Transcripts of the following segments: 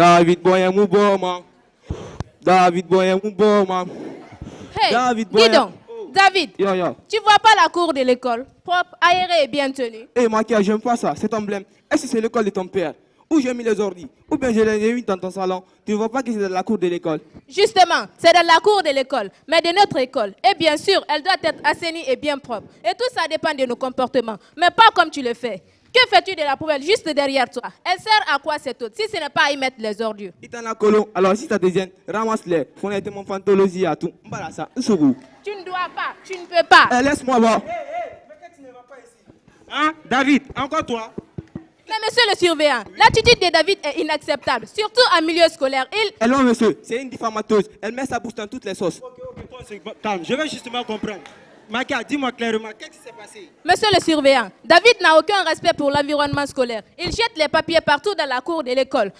David Boy est mon bon, man. David Boy est mon bon, man. Hey, David Boy. dis donc, David, Yo, yo. tu vois pas la cour de l'école? Propre, aérée et bien tenue. Hé, Makia, j'aime pas ça, cet emblème. Est-ce que c'est l'école de ton père? Où j'ai mis les ordi? Ou bien je les ai mis dans ton salon? Tu ne vois pas que c'est dans la cour de l'école? Justement, c'est dans la cour de l'école, mais de notre école. Et bien sûr, elle doit être assainie et bien propre. Et tout ça dépend de nos comportements, mais pas comme tu le fais. Que fais-tu de la poubelle juste derrière toi? Elle sert à quoi cette autre, si ce n'est pas à y mettre les ordures? Il t'en a colon. Alors si ça te gêne, ramasse-les. Faut être mon fantologie à tout. Voilà ça, un second. Tu ne dois pas, tu ne peux pas. Laisse-moi voir. Mais que tu ne vas pas ici. Hein, David, encore toi? Mais monsieur le surveillant, l'attitude de David est inacceptable, surtout en milieu scolaire. Elle, non, monsieur, c'est une diffamateuse. Elle met sa bouche dans toutes les sauces. Ok, toi, c'est calme. Je vais justement comprendre. Makia, dis-moi clairement, qu'est-ce qui s'est passé? Monsieur le surveillant, David n'a aucun respect pour l'environnement scolaire. Il jette les papiers partout dans la cour de l'école.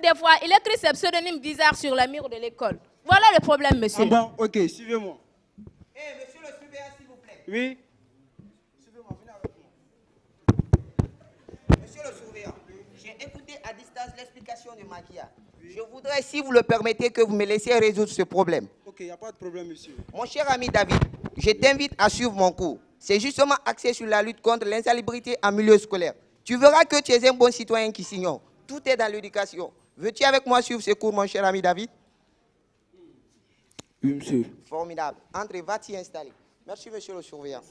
Des fois, il écrit ses pseudonymes bizarres sur la mur de l'école. Voilà le problème, monsieur. Ah bon, ok, suivez-moi. Monsieur le surveillant, s'il vous plaît. Oui? Suivez-moi, venez avec moi. Monsieur le surveillant, j'ai écouté à distance l'explication de Makia. Je voudrais, si vous le permettez, que vous me laissiez résoudre ce problème. Ok, il n'y a pas de problème, monsieur. Mon cher ami David, je t'invite à suivre mon cours. C'est justement axé sur la lutte contre l'insalubrité en milieu scolaire. Tu verras que tu es un bon citoyen qui s'ignore. Tout est dans l'éducation. Veux-tu avec moi suivre ce cours, mon cher ami David? Oui, monsieur. Formidable. Entrez, va t'y installer. Merci, monsieur le surveillant.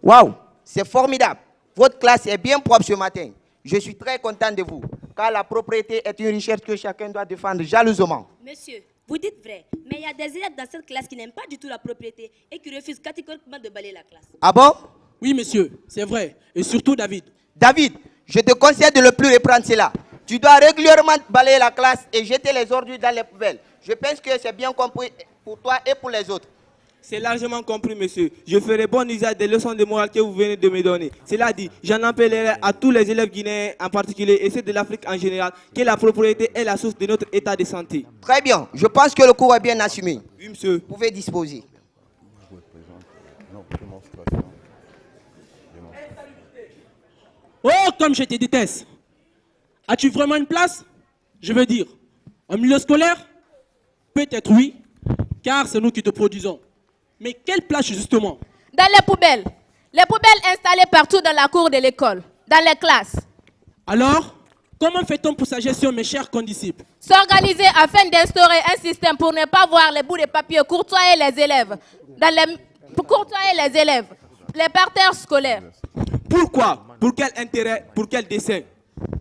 Waouh, c'est formidable. Votre classe est bien propre ce matin. Je suis très content de vous, car la propriété est une richesse que chacun doit défendre jalousement. Monsieur, vous dites vrai, mais il y a des élèves dans cette classe qui n'aiment pas du tout la propriété et qui refusent catégoriquement de balayer la classe. Ah bon? Oui, monsieur, c'est vrai. Et surtout David. David, je te conseille de ne plus reprendre cela. Tu dois régulièrement balayer la classe et jeter les ordures dans les poubelles. Je pense que c'est bien compris pour toi et pour les autres. C'est largement compris, monsieur. Je ferai bon usage des leçons de morale que vous venez de me donner. Cela dit, j'en appellerai à tous les élèves guinéens en particulier et ceux de l'Afrique en général que la propriété est la source de notre état de santé. Très bien, je pense que le cours est bien assumé. Oui, monsieur. Vous pouvez disposer. Oh, comme je te déteste. As-tu vraiment une place? Je veux dire, en milieu scolaire? Peut-être oui, car c'est nous qui te produisons. Mais quelle place justement? Dans les poubelles. Les poubelles installées partout dans la cour de l'école, dans les classes. Alors, comment fait-on pour sa gestion, mes chers condisciples? S'organiser afin d'instaurer un système pour ne pas voir les bouts de papier courtoyer les élèves. Pour courtoyer les élèves. Les parterres scolaires. Pourquoi? Pour quel intérêt? Pour quel dessein?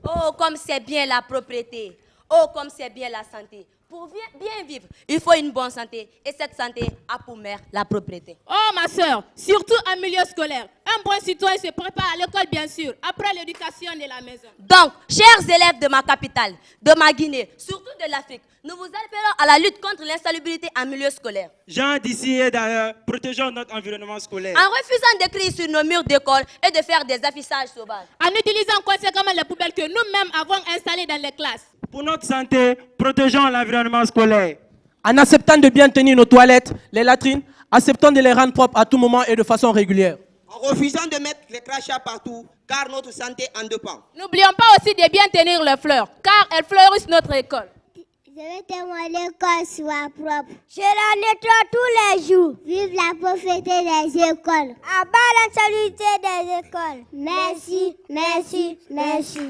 Oh, comme c'est bien la propriété. Oh, comme c'est bien la santé. Pour bien vivre, il faut une bonne santé. Et cette santé a pour mère la propriété. Oh ma soeur, surtout en milieu scolaire. Un bon citoyen se prépare à l'école bien sûr, après l'éducation de la maison. Donc, chers élèves de ma capitale, de ma Guinée, surtout de l'Afrique, nous vous appelons à la lutte contre l'insalubrité en milieu scolaire. Gens d'ici et d'ailleurs, protégeons notre environnement scolaire. En refusant d'écrire sur nos murs d'école et de faire des affichages sauvages. En utilisant conséquemment les poubelles que nous-mêmes avons installées dans les classes. Pour notre santé, protégeons l'environnement scolaire. En acceptant de bien tenir nos toilettes, les latrines, acceptant de les rendre propres à tout moment et de façon régulière. En refusant de mettre les crachats partout, car notre santé en dépend. N'oublions pas aussi de bien tenir les fleurs, car elles fleurissent notre école. Je veux que l'école soit propre. Je la nettoie tous les jours. Vive la propreté des écoles. Abat l'insalubrité des écoles. Merci, merci, merci.